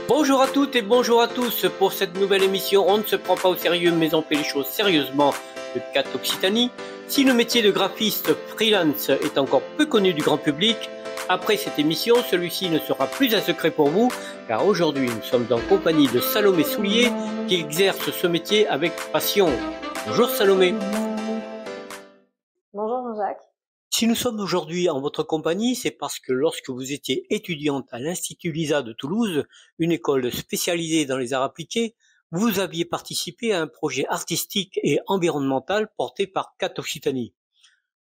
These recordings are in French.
Bonjour à toutes et bonjour à tous. Pour cette nouvelle émission, on ne se prend pas au sérieux mais on fait les choses sérieusement de CAT Occitanie. Si le métier de graphiste freelance est encore peu connu du grand public, après cette émission, celui-ci ne sera plus un secret pour vous, car aujourd'hui nous sommes en compagnie de Salomé Soulier qui exerce ce métier avec passion. Bonjour Salomé. Bonjour Jean-Jacques. Si nous sommes aujourd'hui en votre compagnie, c'est parce que lorsque vous étiez étudiante à l'Institut LISA de Toulouse, une école spécialisée dans les arts appliqués, vous aviez participé à un projet artistique et environnemental porté par CAT Occitanie.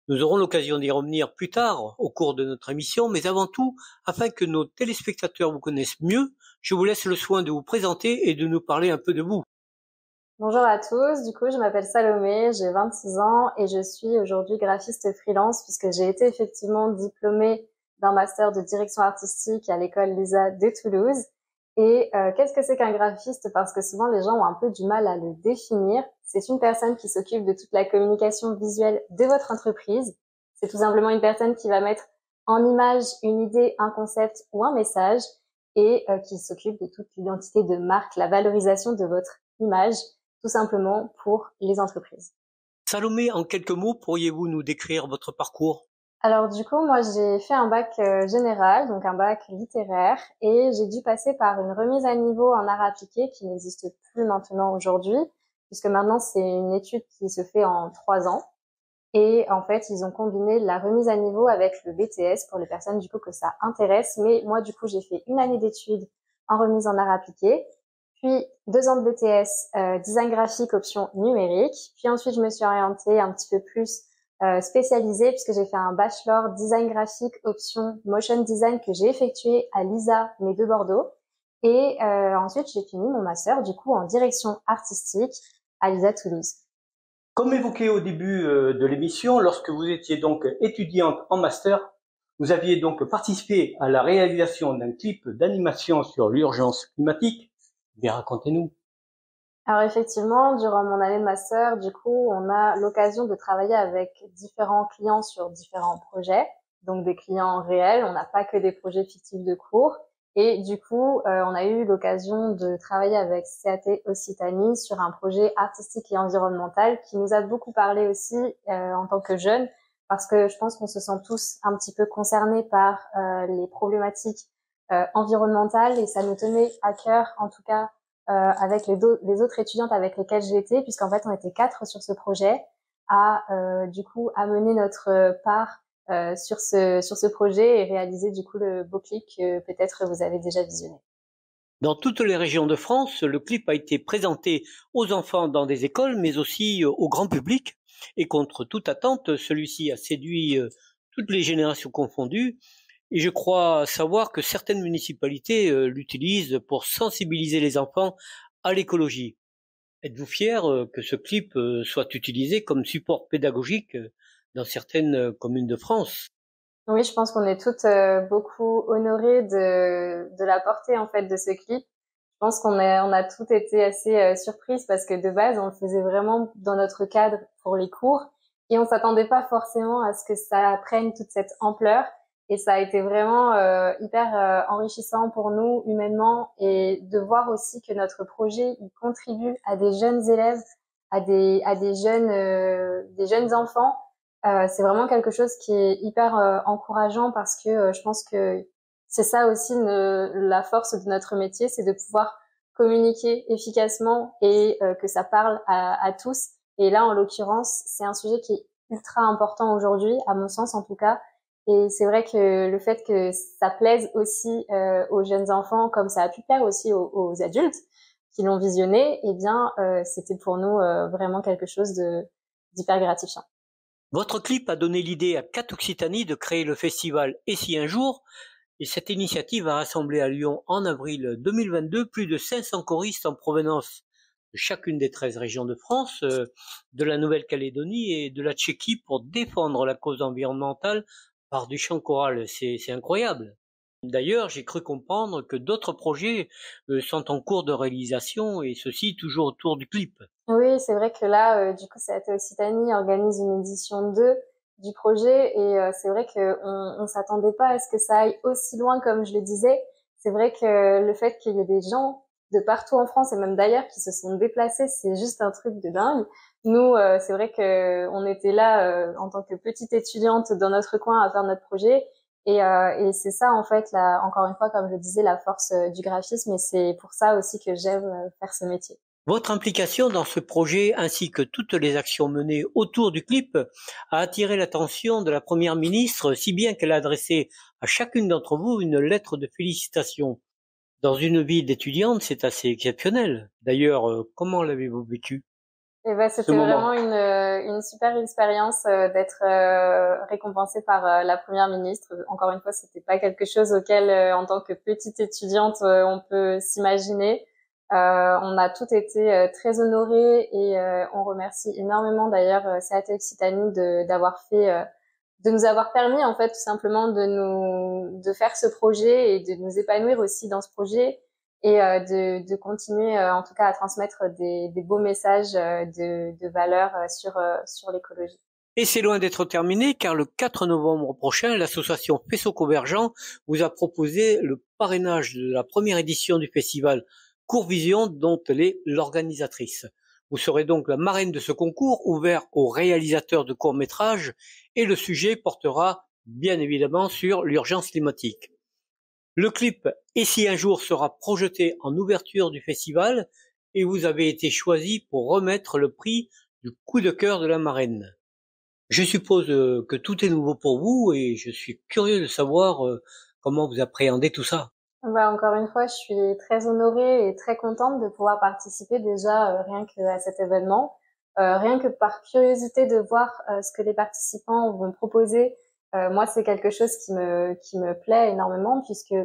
Nous aurons l'occasion d'y revenir plus tard au cours de notre émission, mais avant tout, afin que nos téléspectateurs vous connaissent mieux, je vous laisse le soin de vous présenter et de nous parler un peu de vous. Bonjour à tous, du coup je m'appelle Salomé, j'ai 26 ans et je suis aujourd'hui graphiste freelance puisque j'ai été effectivement diplômée d'un master de direction artistique à l'école LISA de Toulouse. Et qu'est-ce que c'est qu'un graphiste? Parce que souvent les gens ont un peu du mal à le définir. C'est une personne qui s'occupe de toute la communication visuelle de votre entreprise. C'est tout simplement une personne qui va mettre en image une idée, un concept ou un message et qui s'occupe de toute l'identité de marque, la valorisation de votre image, tout simplement pour les entreprises. Salomé, en quelques mots, pourriez-vous nous décrire votre parcours? Alors du coup, moi j'ai fait un bac général, donc un bac littéraire, et j'ai dû passer par une remise à niveau en art appliqué qui n'existe plus maintenant aujourd'hui, puisque maintenant c'est une étude qui se fait en 3 ans. Et en fait, ils ont combiné la remise à niveau avec le BTS pour les personnes du coup que ça intéresse. Mais moi du coup, j'ai fait une année d'études en remise en art appliqué, puis 2 ans de BTS design graphique option numérique. Puis ensuite, je me suis orientée un petit peu plus spécialisée puisque j'ai fait un bachelor design graphique option motion design que j'ai effectué à l'ISA mais de Bordeaux. Et ensuite, j'ai fini mon master du coup en direction artistique à l'ISA Toulouse. Comme évoqué au début de l'émission, lorsque vous étiez donc étudiante en master, vous aviez donc participé à la réalisation d'un clip d'animation sur l'urgence climatique. Bien, racontez-nous. Alors effectivement, durant mon année de master, du coup, on a l'occasion de travailler avec différents clients sur différents projets, donc des clients réels. On n'a pas que des projets fictifs de cours. Et du coup, on a eu l'occasion de travailler avec CAT Occitanie sur un projet artistique et environnemental qui nous a beaucoup parlé aussi en tant que jeunes, parce que je pense qu'on se sent tous un petit peu concernés par les problématiques environnementales et ça nous tenait à cœur, en tout cas avec les autres étudiantes avec lesquelles j'étais, puisqu'en fait on était 4 sur ce projet, à du coup amener notre part sur ce projet et réaliser du coup le beau clip que peut-être vous avez déjà visionné. Dans toutes les régions de France, le clip a été présenté aux enfants dans des écoles, mais aussi au grand public. Et contre toute attente, celui-ci a séduit toutes les générations confondues. Et je crois savoir que certaines municipalités l'utilisent pour sensibiliser les enfants à l'écologie. Êtes-vous fier que ce clip soit utilisé comme support pédagogique dans certaines communes de France? Oui, je pense qu'on est toutes beaucoup honorées de la portée en fait de ce clip. Je pense on a toutes été assez surprises parce que de base on le faisait vraiment dans notre cadre pour les cours et on s'attendait pas forcément à ce que ça prenne toute cette ampleur et ça a été vraiment hyper enrichissant pour nous humainement et de voir aussi que notre projet il contribue à des jeunes élèves, à des jeunes enfants. C'est vraiment quelque chose qui est hyper encourageant parce que je pense que c'est ça aussi la force de notre métier, c'est de pouvoir communiquer efficacement et que ça parle à tous. Et là, en l'occurrence, c'est un sujet qui est ultra important aujourd'hui, à mon sens en tout cas. Et c'est vrai que le fait que ça plaise aussi aux jeunes enfants, comme ça a pu plaire aussi aux adultes qui l'ont visionné, eh bien, c'était pour nous vraiment quelque chose d'hyper gratifiant. Votre clip a donné l'idée à CAT Occitanie de créer le festival Et si un jour, et cette initiative a rassemblé à Lyon en avril 2022 plus de 500 choristes en provenance de chacune des 13 régions de France, de la Nouvelle-Calédonie et de la Tchéquie pour défendre la cause environnementale par du chant choral. C'est incroyable. D'ailleurs, j'ai cru comprendre que d'autres projets sont en cours de réalisation et ceci toujours autour du clip. Oui, c'est vrai que là, du coup, CAT Occitanie organise une édition 2 du projet et c'est vrai qu'on s'attendait pas à ce que ça aille aussi loin, comme je le disais. c'est vrai que le fait qu'il y ait des gens de partout en France et même d'ailleurs qui se sont déplacés, c'est juste un truc de dingue. Nous, c'est vrai que on était là en tant que petite étudiante dans notre coin à faire notre projet. Et c'est ça, en fait, là, encore une fois, comme je disais, la force du graphisme. Et c'est pour ça aussi que j'aime faire ce métier. Votre implication dans ce projet ainsi que toutes les actions menées autour du clip a attiré l'attention de la Première ministre, si bien qu'elle a adressé à chacune d'entre vous une lettre de félicitations. Dans une vie d'étudiante, c'est assez exceptionnel. D'ailleurs, comment l'avez-vous vécu, Et ben, ce c'était moment? vraiment une super expérience d'être récompensée par la première ministre. Encore une fois, c'était pas quelque chose auquel, en tant que petite étudiante, on peut s'imaginer. On a toutes été très honorés et on remercie énormément d'ailleurs CAT Occitanie d'avoir fait, de nous avoir permis en fait tout simplement de faire ce projet et de nous épanouir aussi dans ce projet et de continuer en tout cas à transmettre des beaux messages de valeurs sur l'écologie. Et c'est loin d'être terminé car le 4 novembre prochain, l'association Faisceau Convergent vous a proposé le parrainage de la première édition du festival Court Vision dont elle est l'organisatrice. Vous serez donc la marraine de ce concours ouvert aux réalisateurs de courts-métrages et le sujet portera bien évidemment sur l'urgence climatique. Le clip Et si un jour sera projeté en ouverture du festival et vous avez été choisi pour remettre le prix du coup de cœur de la marraine. Je suppose que tout est nouveau pour vous et je suis curieux de savoir comment vous appréhendez tout ça. Bah, encore une fois, je suis très honorée et très contente de pouvoir participer déjà rien qu'à cet événement, rien que par curiosité de voir ce que les participants vont proposer. Moi, c'est quelque chose qui me plaît énormément puisque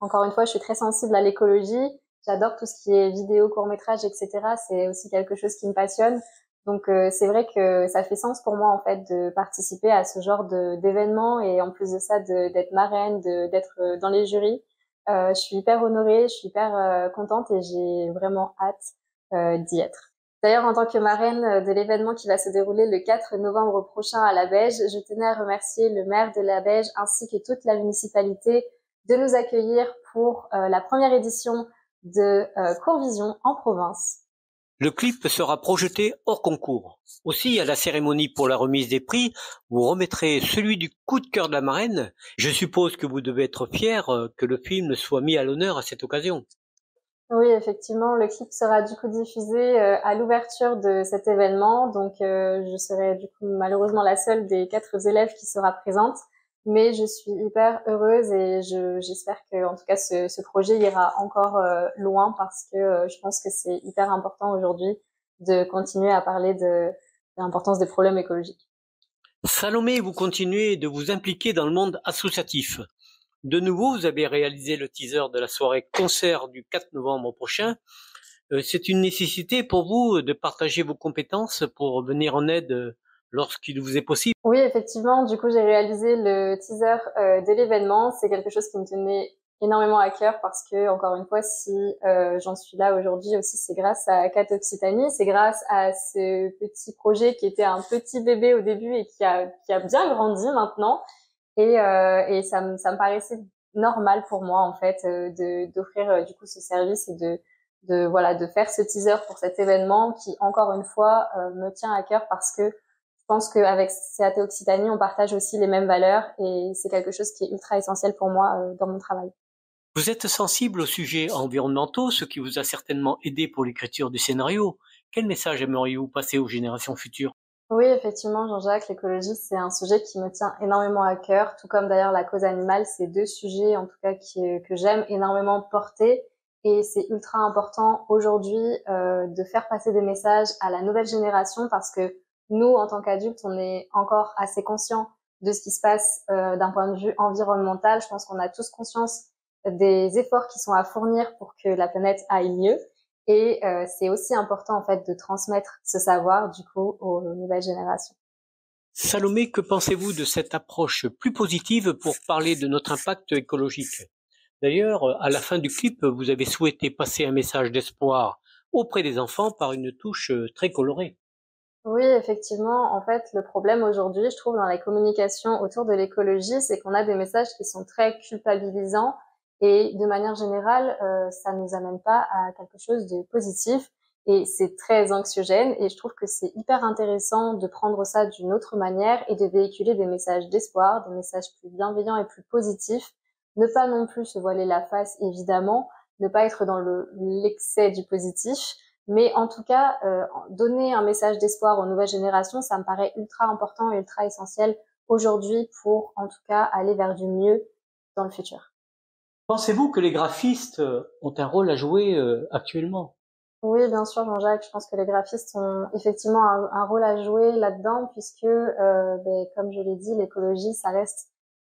encore une fois, je suis très sensible à l'écologie. J'adore tout ce qui est vidéo, court-métrage, etc. C'est aussi quelque chose qui me passionne. Donc c'est vrai que ça fait sens pour moi en fait de participer à ce genre de d'événements et en plus de ça d'être marraine, d'être dans les jurys. Je suis hyper honorée, je suis hyper contente et j'ai vraiment hâte d'y être. D'ailleurs, en tant que marraine de l'événement qui va se dérouler le 4 novembre prochain à la Beige, je tenais à remercier le maire de la Beige ainsi que toute la municipalité de nous accueillir pour la première édition de Courvision en province. Le clip sera projeté hors concours. Aussi, à la cérémonie pour la remise des prix, vous remettrez celui du coup de cœur de la marraine. Je suppose que vous devez être fier que le film soit mis à l'honneur à cette occasion. Oui, effectivement, le clip sera du coup diffusé à l'ouverture de cet événement, donc je serai du coup malheureusement la seule des 4 élèves qui sera présente, mais je suis hyper heureuse et j'espère que en tout cas ce projet ira encore loin parce que je pense que c'est hyper important aujourd'hui de continuer à parler de l'importance des problèmes écologiques. Salomé, vous continuez de vous impliquer dans le monde associatif. De nouveau, vous avez réalisé le teaser de la soirée concert du 4 novembre prochain. C'est une nécessité pour vous de partager vos compétences pour venir en aide lorsqu'il vous est possible. Oui, effectivement, du coup, j'ai réalisé le teaser de l'événement. C'est quelque chose qui me tenait énormément à cœur parce que, encore une fois, si j'en suis là aujourd'hui aussi, c'est grâce à CAT Occitanie, c'est grâce à ce petit projet qui était un petit bébé au début et qui a bien grandi maintenant. Et ça me paraissait normal pour moi, en fait, d'offrir du coup ce service et voilà, de faire ce teaser pour cet événement qui, encore une fois, me tient à cœur parce que je pense qu'avec CAT Occitanie, on partage aussi les mêmes valeurs et c'est quelque chose qui est ultra essentiel pour moi dans mon travail. Vous êtes sensible aux sujets environnementaux, ce qui vous a certainement aidé pour l'écriture du scénario. Quel message aimeriez-vous passer aux générations futures? Oui, effectivement, Jean-Jacques, l'écologie, c'est un sujet qui me tient énormément à cœur, tout comme d'ailleurs la cause animale. C'est 2 sujets, en tout cas, que j'aime énormément porter. Et c'est ultra important aujourd'hui de faire passer des messages à la nouvelle génération parce que nous, en tant qu'adultes, on est encore assez conscients de ce qui se passe d'un point de vue environnemental. Je pense qu'on a tous conscience des efforts qui sont à fournir pour que la planète aille mieux. Et c'est aussi important en fait de transmettre ce savoir du coup aux nouvelles générations. Salomé, que pensez-vous de cette approche plus positive pour parler de notre impact écologique? D'ailleurs, à la fin du clip, vous avez souhaité passer un message d'espoir auprès des enfants par une touche très colorée. Oui, effectivement, en fait, le problème aujourd'hui, je trouve, dans la communication autour de l'écologie, c'est qu'on a des messages qui sont très culpabilisants Et de manière générale, ça nous amène pas à quelque chose de positif et c'est très anxiogène. Et je trouve que c'est hyper intéressant de prendre ça d'une autre manière et de véhiculer des messages d'espoir, des messages plus bienveillants et plus positifs. Ne pas non plus se voiler la face, évidemment, ne pas être dans l'excès du positif, mais en tout cas, donner un message d'espoir aux nouvelles générations, ça me paraît ultra important et ultra essentiel aujourd'hui pour, en tout cas, aller vers du mieux dans le futur. Pensez-vous que les graphistes ont un rôle à jouer actuellement? Oui, bien sûr, Jean-Jacques. Je pense que les graphistes ont effectivement un rôle à jouer là-dedans, puisque, comme je l'ai dit, l'écologie, ça reste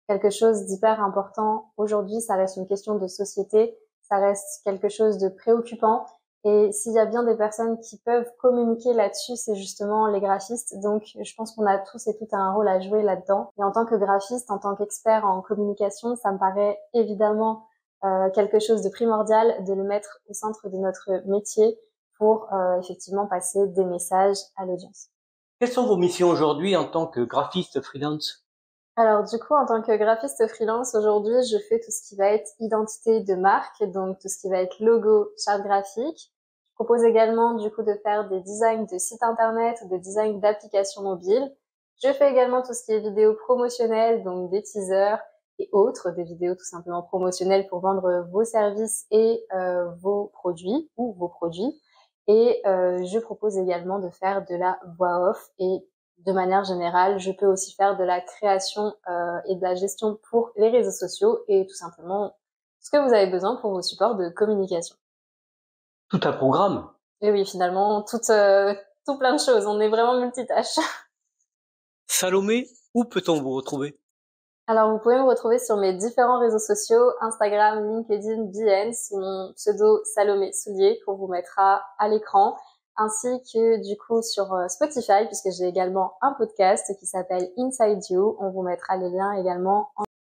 quelque chose d'hyper important. Aujourd'hui, ça reste une question de société, ça reste quelque chose de préoccupant. Et s'il y a bien des personnes qui peuvent communiquer là-dessus, c'est justement les graphistes. Donc, je pense qu'on a tous et toutes un rôle à jouer là-dedans. Et en tant que graphiste, en tant qu'expert en communication, ça me paraît évidemment quelque chose de primordial de le mettre au centre de notre métier pour effectivement passer des messages à l'audience. Quelles sont vos missions aujourd'hui en tant que graphiste freelance? Alors du coup, en tant que graphiste freelance, aujourd'hui, je fais tout ce qui va être identité de marque, donc tout ce qui va être logo, charte graphique. Je propose également du coup de faire des designs de sites internet, des designs d'applications mobiles. Je fais également tout ce qui est vidéo promotionnelle, donc des teasers et autres, des vidéos tout simplement promotionnelles pour vendre vos services et vos produits ou vos produits. Et je propose également de faire de la voix off et de manière générale, je peux aussi faire de la création et de la gestion pour les réseaux sociaux et tout simplement ce que vous avez besoin pour vos supports de communication. Tout un programme. Et oui, finalement, tout plein de choses. On est vraiment multitâche. Salomé, où peut-on vous retrouver? Alors, vous pouvez me retrouver sur mes différents réseaux sociaux, Instagram, LinkedIn, Behance, sous mon pseudo Salomé Soulier, qu'on vous mettra à l'écran, ainsi que du coup sur Spotify, puisque j'ai également un podcast qui s'appelle Inside You. On vous mettra les liens également en